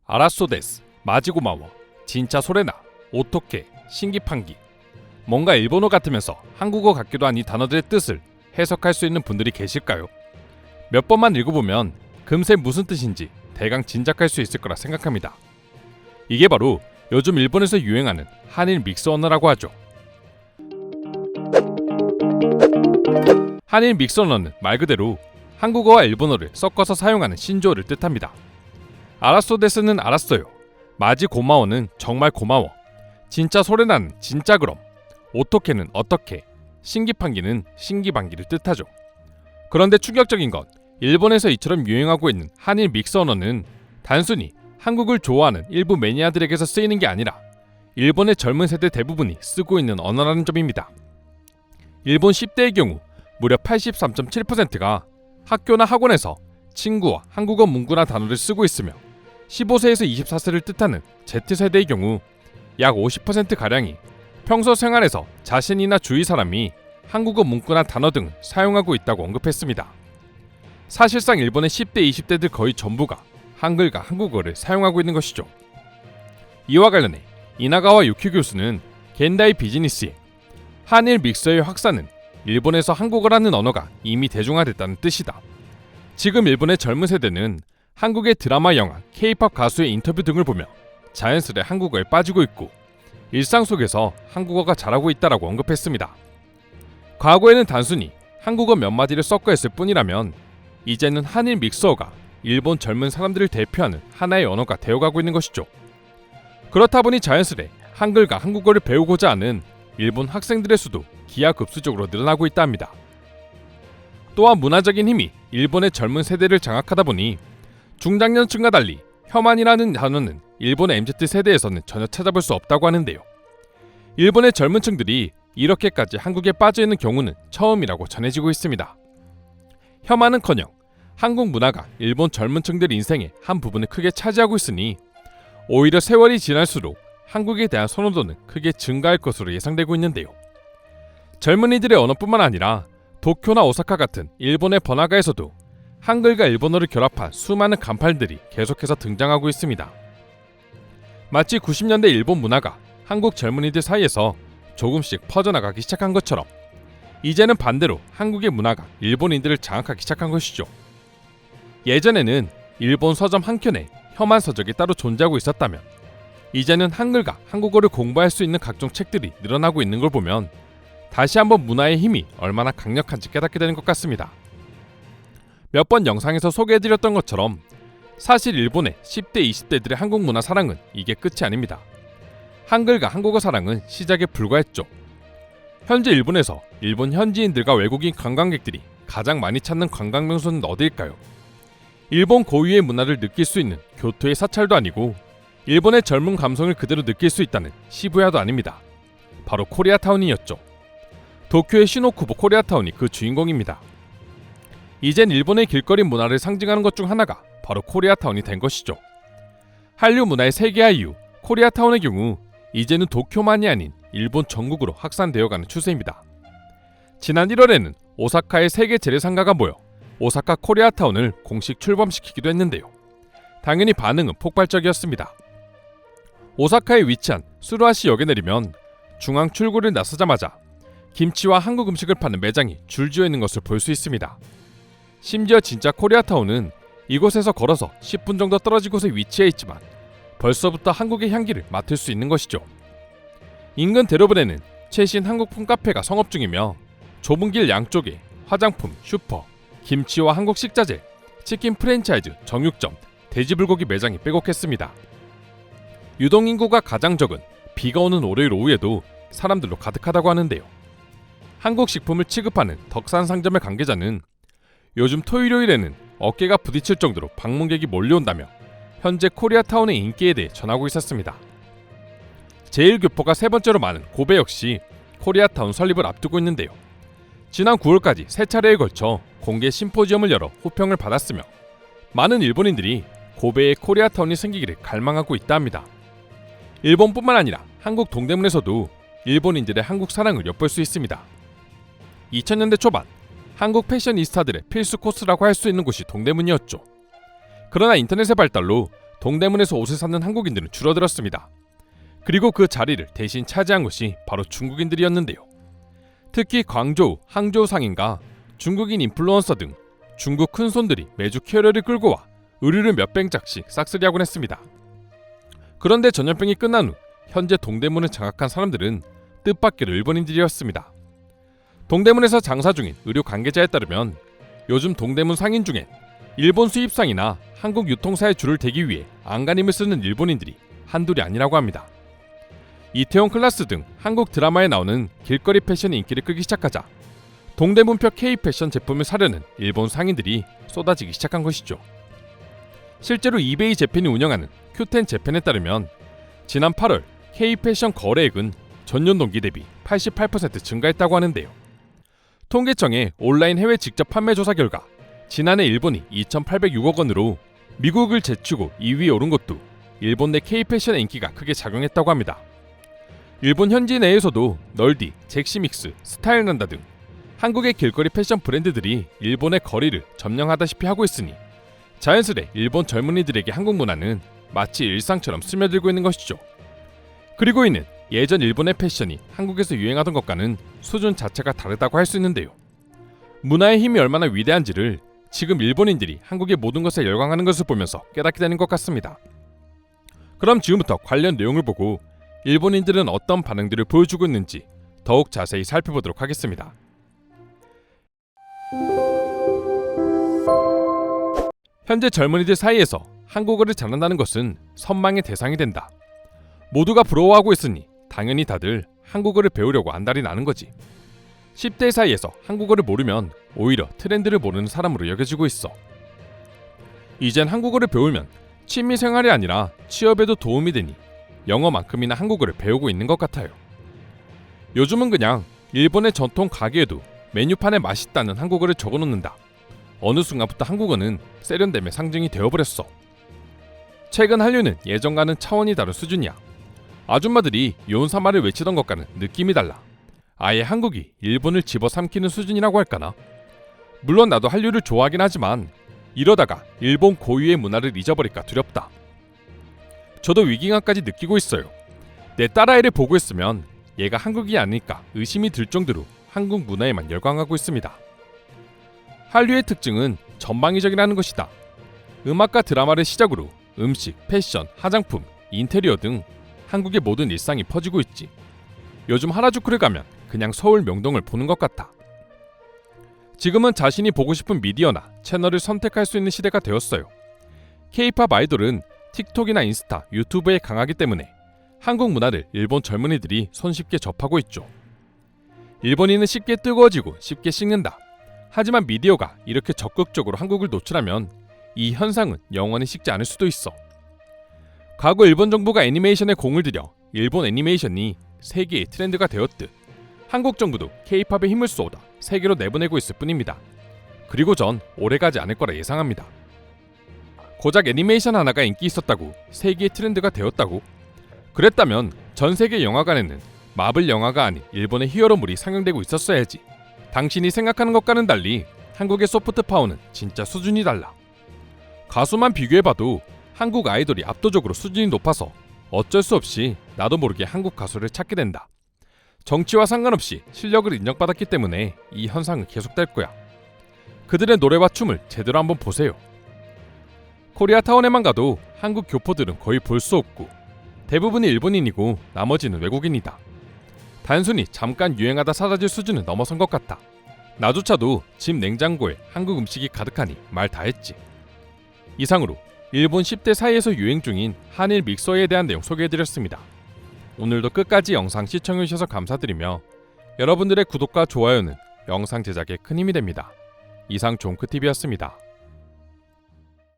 아라쏘 데스, 마지고마워, 진짜 소레나, 오토케, 신기판기. 뭔가 일본어 같으면서 한국어 같기도 한 이 단어들의 뜻을 해석할 수 있는 분들이 계실까요? 몇 번만 읽어보면 금세 무슨 뜻인지 대강 짐작할 수 있을 거라 생각합니다. 이게 바로 요즘 일본에서 유행하는 한일 믹스 언어라고 하죠. 한일 믹스 언어는 말 그대로 한국어와 일본어를 섞어서 사용하는 신조어를 뜻합니다. 아라쏘 데스는 알았어요, 마지 고마워는 정말 고마워, 진짜 소레나는 진짜 그럼, 오토케는 어떻게, 신기판기는 신기반기를 뜻하죠. 그런데 충격적인 건 일본에서 이처럼 유행하고 있는 한일 믹스 언어는 단순히 한국을 좋아하는 일부 매니아들에게서 쓰이는 게 아니라 일본의 젊은 세대 대부분이 쓰고 있는 언어라는 점입니다. 일본 10대의 경우 무려 83.7%가 학교나 학원에서 친구와 한국어 문구나 단어를 쓰고 있으며 15세에서 24세를 뜻하는 Z세대의 경우 약 50%가량이 평소 생활에서 자신이나 주위 사람이 한국어 문구나 단어 등을 사용하고 있다고 언급했습니다. 사실상 일본의 10대, 20대들 거의 전부가 한글과 한국어를 사용하고 있는 것이죠. 이와 관련해 이나가와 유키 교수는 겐다이 비즈니스에 한일 믹서의 확산은 일본에서 한국어라는 언어가 이미 대중화됐다는 뜻이다. 지금 일본의 젊은 세대는 한국의 드라마, 영화, K-팝 가수의 인터뷰 등을 보며 자연스레 한국어에 빠지고 있고 일상 속에서 한국어가 자라고 있다라고 언급했습니다. 과거에는 단순히 한국어 몇 마디를 섞어 했을 뿐이라면 이제는 한일 믹서어가 일본 젊은 사람들을 대표하는 하나의 언어가 되어가고 있는 것이죠. 그렇다 보니 자연스레 한글과 한국어를 배우고자 하는 일본 학생들의 수도 기하급수적으로 늘어나고 있다 합니다. 또한 문화적인 힘이 일본의 젊은 세대를 장악하다 보니 중장년층과 달리 혐한이라는 단어는 일본의 MZ세대에서는 전혀 찾아볼 수 없다고 하는데요. 일본의 젊은 층들이 이렇게까지 한국에 빠져있는 경우는 처음이라고 전해지고 있습니다. 혐한은커녕 한국 문화가 일본 젊은 층들 인생의 한 부분을 크게 차지하고 있으니 오히려 세월이 지날수록 한국에 대한 선호도는 크게 증가할 것으로 예상되고 있는데요. 젊은이들의 언어뿐만 아니라 도쿄나 오사카 같은 일본의 번화가에서도 한글과 일본어를 결합한 수많은 간판들이 계속해서 등장하고 있습니다. 마치 90년대 일본 문화가 한국 젊은이들 사이에서 조금씩 퍼져나가기 시작한 것처럼 이제는 반대로 한국의 문화가 일본인들을 장악하기 시작한 것이죠. 예전에는 일본 서점 한 켠에 혐한 서적이 따로 존재하고 있었다면 이제는 한글과 한국어를 공부할 수 있는 각종 책들이 늘어나고 있는 걸 보면 다시 한번 문화의 힘이 얼마나 강력한지 깨닫게 되는 것 같습니다. 몇 번 영상에서 소개해드렸던 것처럼 사실 일본의 10대, 20대들의 한국 문화 사랑은 이게 끝이 아닙니다. 한글과 한국어 사랑은 시작에 불과했죠. 현재 일본에서 일본 현지인들과 외국인 관광객들이 가장 많이 찾는 관광 명소는 어디일까요? 일본 고유의 문화를 느낄 수 있는 교토의 사찰도 아니고 일본의 젊은 감성을 그대로 느낄 수 있다는 시부야도 아닙니다. 바로 코리아타운이었죠. 도쿄의 시노쿠보 코리아타운이 그 주인공입니다. 이젠 일본의 길거리 문화를 상징하는 것 중 하나가 바로 코리아타운이 된 것이죠. 한류 문화의 세계화 이후 코리아타운의 경우 이제는 도쿄만이 아닌 일본 전국으로 확산되어가는 추세입니다. 지난 1월에는 오사카의 세계 재래상가가 모여 오사카 코리아타운을 공식 출범시키기도 했는데요. 당연히 반응은 폭발적이었습니다. 오사카에 위치한 수루하시 역에 내리면 중앙 출구를 나서자마자 김치와 한국 음식을 파는 매장이 줄지어 있는 것을 볼 수 있습니다. 심지어 진짜 코리아타운은 이곳에서 걸어서 10분 정도 떨어진 곳에 위치해 있지만 벌써부터 한국의 향기를 맡을 수 있는 것이죠. 인근 대로변에는 최신 한국풍 카페가 성업 중이며 좁은 길 양쪽에 화장품, 슈퍼, 김치와 한국 식자재, 치킨 프랜차이즈, 정육점, 돼지불고기 매장이 빼곡했습니다. 유동인구가 가장 적은 비가 오는 월요일 오후에도 사람들로 가득하다고 하는데요. 한국 식품을 취급하는 덕산 상점의 관계자는 요즘 토요일에는 어깨가 부딪힐 정도로 방문객이 몰려온다며 현재 코리아타운의 인기에 대해 전하고 있었습니다. 제일 교포가 세 번째로 많은 고베 역시 코리아타운 설립을 앞두고 있는데요. 지난 9월까지 세 차례에 걸쳐 공개 심포지엄을 열어 호평을 받았으며 많은 일본인들이 고베에 코리아타운이 생기기를 갈망하고 있다 합니다. 일본뿐만 아니라 한국 동대문에서도 일본인들의 한국 사랑을 엿볼 수 있습니다. 2000년대 초반 한국 패셔니스타들의 필수 코스라고 할 수 있는 곳이 동대문이었죠. 그러나 인터넷의 발달로 동대문에서 옷을 사는 한국인들은 줄어들었습니다. 그리고 그 자리를 대신 차지한 것이 바로 중국인들이었는데요. 특히 광저우, 항저우 상인과 중국인 인플루언서 등 중국 큰손들이 매주 캐리어를 끌고 와 의류를 몇백 장씩 싹쓸이하곤 했습니다. 그런데 전염병이 끝난 후 현재 동대문을 장악한 사람들은 뜻밖의 일본인들이었습니다. 동대문에서 장사 중인 의류 관계자에 따르면 요즘 동대문 상인 중엔 일본 수입상이나 한국 유통사의 줄을 대기 위해 안간힘을 쓰는 일본인들이 한둘이 아니라고 합니다. 이태원 클라스 등 한국 드라마에 나오는 길거리 패션이 인기를 끄기 시작하자 동대문표 K-패션 제품을 사려는 일본 상인들이 쏟아지기 시작한 것이죠. 실제로 이베이 재팬이 운영하는 큐텐 재팬에 따르면 지난 8월 K-패션 거래액은 전년 동기 대비 88% 증가했다고 하는데요. 통계청의 온라인 해외 직접 판매 조사 결과 지난해 일본이 2,806억 원으로 미국을 제치고 2위에 오른 것도 일본 내 K-패션의 인기가 크게 작용했다고 합니다. 일본 현지 내에서도 널디, 잭시믹스, 스타일난다 등 한국의 길거리 패션 브랜드들이 일본의 거리를 점령하다시피 하고 있으니 자연스레 일본 젊은이들에게 한국 문화는 마치 일상처럼 스며들고 있는 것이죠. 그리고 이는 예전 일본의 패션이 한국에서 유행하던 것과는 수준 자체가 다르다고 할 수 있는데요. 문화의 힘이 얼마나 위대한지를 지금 일본인들이 한국의 모든 것에 열광하는 것을 보면서 깨닫게 되는 것 같습니다. 그럼 지금부터 관련 내용을 보고 일본인들은 어떤 반응들을 보여주고 있는지 더욱 자세히 살펴보도록 하겠습니다. 현재 젊은이들 사이에서 한국어를 잘한다는 것은 선망의 대상이 된다. 모두가 부러워하고 있으니 당연히 다들 한국어를 배우려고 안달이 나는 거지. 10대 사이에서 한국어를 모르면 오히려 트렌드를 모르는 사람으로 여겨지고 있어. 이젠 한국어를 배우면 취미생활이 아니라 취업에도 도움이 되니 영어만큼이나 한국어를 배우고 있는 것 같아요. 요즘은 그냥 일본의 전통 가게에도 메뉴판에 맛있다는 한국어를 적어놓는다. 어느 순간부터 한국어는 세련됨의 상징이 되어버렸어. 최근 한류는 예전과는 차원이 다른 수준이야. 아줌마들이 요온사마를 외치던 것과는 느낌이 달라. 아예 한국이 일본을 집어삼키는 수준이라고 할까나? 물론 나도 한류를 좋아하긴 하지만 이러다가 일본 고유의 문화를 잊어버릴까 두렵다. 저도 위기감까지 느끼고 있어요. 내 딸아이를 보고 있으면 얘가 한국이 아닐까 의심이 들 정도로 한국 문화에만 열광하고 있습니다. 한류의 특징은 전방위적이라는 것이다. 음악과 드라마를 시작으로 음식, 패션, 화장품, 인테리어 등 한국의 모든 일상이 퍼지고 있지. 요즘 하라주쿠를 가면 그냥 서울 명동을 보는 것 같아. 지금은 자신이 보고 싶은 미디어나 채널을 선택할 수 있는 시대가 되었어요. K-팝 아이돌은 틱톡이나 인스타, 유튜브에 강하기 때문에 한국 문화를 일본 젊은이들이 손쉽게 접하고 있죠. 일본인은 쉽게 뜨거워지고 쉽게 식는다. 하지만 미디어가 이렇게 적극적으로 한국을 노출하면 이 현상은 영원히 식지 않을 수도 있어. 과거 일본 정부가 애니메이션에 공을 들여 일본 애니메이션이 세계의 트렌드가 되었듯 한국 정부도 K-팝에 힘을 쏟아 세계로 내보내고 있을 뿐입니다. 그리고 전 오래가지 않을 거라 예상합니다. 고작 애니메이션 하나가 인기 있었다고 세계의 트렌드가 되었다고? 그랬다면 전 세계 영화관에는 마블 영화가 아닌 일본의 히어로물이 상영되고 있었어야지. 당신이 생각하는 것과는 달리 한국의 소프트 파워는 진짜 수준이 달라. 가수만 비교해봐도 한국 아이돌이 압도적으로 수준이 높아서 어쩔 수 없이 나도 모르게 한국 가수를 찾게 된다. 정치와 상관없이 실력을 인정받았기 때문에 이 현상은 계속될 거야. 그들의 노래와 춤을 제대로 한번 보세요. 코리아타운에만 가도 한국 교포들은 거의 볼 수 없고 대부분이 일본인이고 나머지는 외국인이다. 단순히 잠깐 유행하다 사라질 수준은 넘어선 것 같다. 나조차도 집 냉장고에 한국 음식이 가득하니 말 다 했지. 이상으로 일본 10대 사이에서 유행 중인 한일 믹서에 대한 내용 소개해드렸습니다. 오늘도 끝까지 영상 시청해주셔서 감사드리며 여러분들의 구독과 좋아요는 영상 제작에 큰 힘이 됩니다. 이상 종크TV였습니다.